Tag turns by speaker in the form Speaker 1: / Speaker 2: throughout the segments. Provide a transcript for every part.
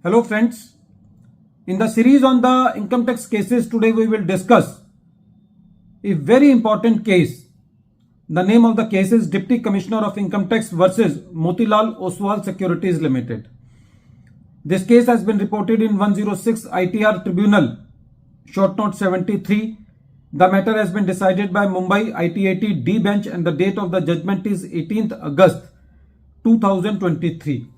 Speaker 1: Hello friends, in the series on the income tax cases, today we will discuss a very important case. The name of the case is Deputy Commissioner of Income Tax versus Motilal Oswal Securities Limited. This case has been reported in 106 ITR Tribunal, short note 73. The matter has been decided by Mumbai ITAT D bench and the date of the judgment is 18th August 2023.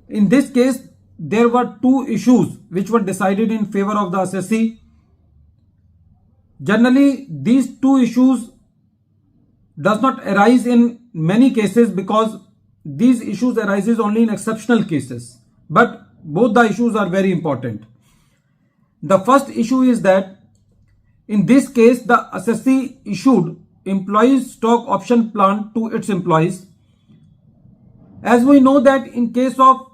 Speaker 1: In this case, there were two issues which were decided in favor of the assessee. Generally, these two issues does not arise in many cases because these issues arises only in exceptional cases. But both the issues are very important. The first issue is that in this case, the assessee issued employees stock option plan to its employees. As we know that in case of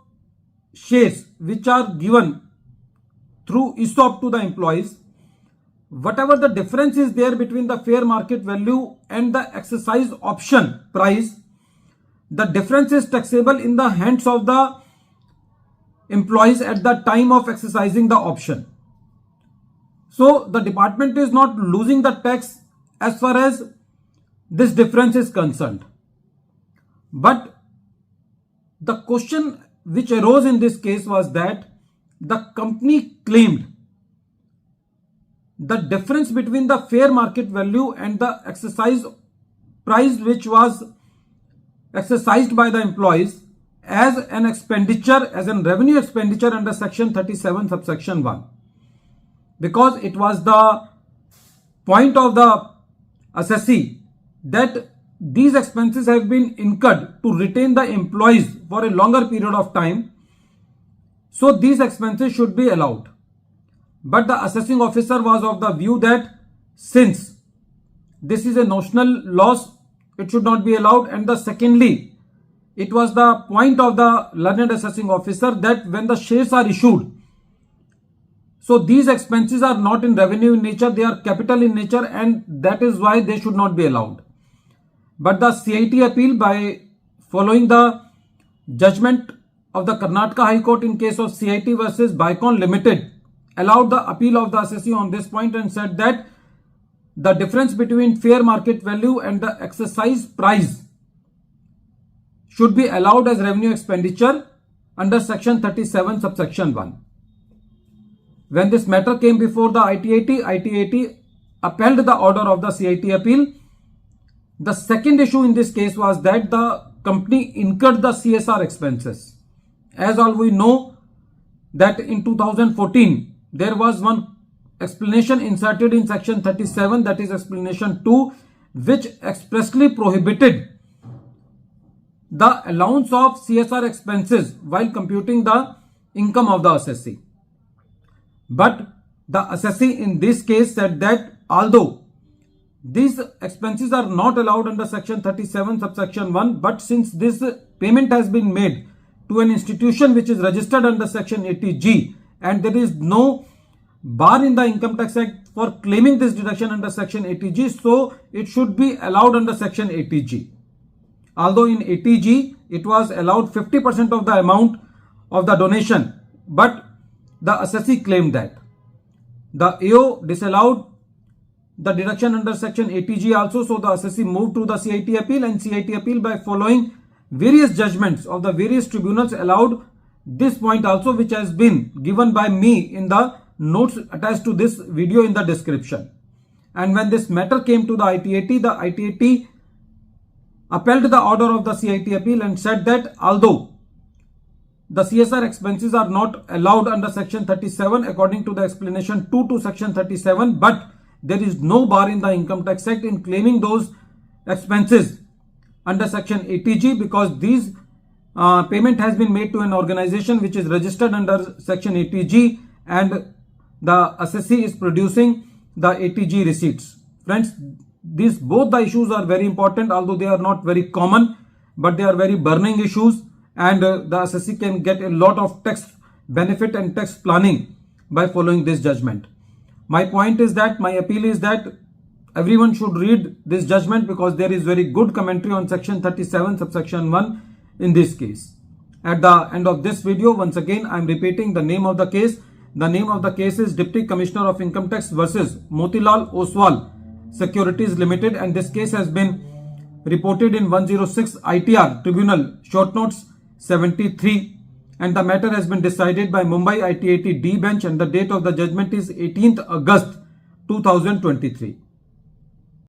Speaker 1: shares which are given through ESOP to the employees, whatever the difference is there between the fair market value and the exercise option price, the difference is taxable in the hands of the employees at the time of exercising the option. So the department is not losing the tax as far as this difference is concerned. But the question which arose in this case was that the company claimed the difference between the fair market value and the exercise price which was exercised by the employees as an expenditure, as a revenue expenditure under section 37 subsection 1. Because it was the point of the assessee that these expenses have been incurred to retain the employees for a longer period of time, so these expenses should be allowed. But the assessing officer was of the view that since this is a notional loss, it should not be allowed. And secondly, it was the point of the learned assessing officer that when the shares are issued, so these expenses are not in revenue in nature, they are capital in nature, and that is why they should not be allowed. But the CIT appeal, by following the judgment of the Karnataka High Court in case of CIT versus Bicon Limited, allowed the appeal of the assessee on this point and said that the difference between fair market value and the exercise price should be allowed as revenue expenditure under section 37 subsection 1. When this matter came before the ITAT upheld the order of the CIT appeal. The second issue in this case was that the company incurred the CSR expenses. As all we know that in 2014, there was one explanation inserted in section 37, that is explanation 2, which expressly prohibited the allowance of CSR expenses while computing the income of the assessee. But the assessee in this case said that although these expenses are not allowed under section 37 subsection 1, but since this payment has been made to an institution which is registered under section 80G and there is no bar in the Income Tax Act for claiming this deduction under section 80G, so it should be allowed under section 80G. Although in 80G it was allowed 50% of the amount of the donation, but the assessee claimed that. The AO disallowed the deduction under section 80G also, so the assessee moved to the CIT appeal, and CIT appeal, by following various judgments of the various tribunals, allowed this point also, which has been given by me in the notes attached to this video in the description. And when this matter came to the ITAT upheld the order of the CIT appeal and said that although the CSR expenses are not allowed under section 37 according to the explanation 2 to section 37, but there is no bar in the Income Tax Act in claiming those expenses under section 80G because these payment has been made to an organization which is registered under section 80G and the assessee is producing the 80G receipts. Friends, these both the issues are very important, although they are not very common, but they are very burning issues, and the assessee can get a lot of tax benefit and tax planning by following this judgment. My point is that, my appeal is that everyone should read this judgment because there is very good commentary on section 37 subsection 1 in this case. at the end of this video. Once again, I am repeating the name of the case. The name of the case is Deputy Commissioner of Income Tax versus Motilal Oswal Securities Limited, and this case has been reported in 106 ITR Tribunal Short Notes 73, and the matter has been decided by Mumbai ITAT D bench, and the date of the judgment is 18th August 2023.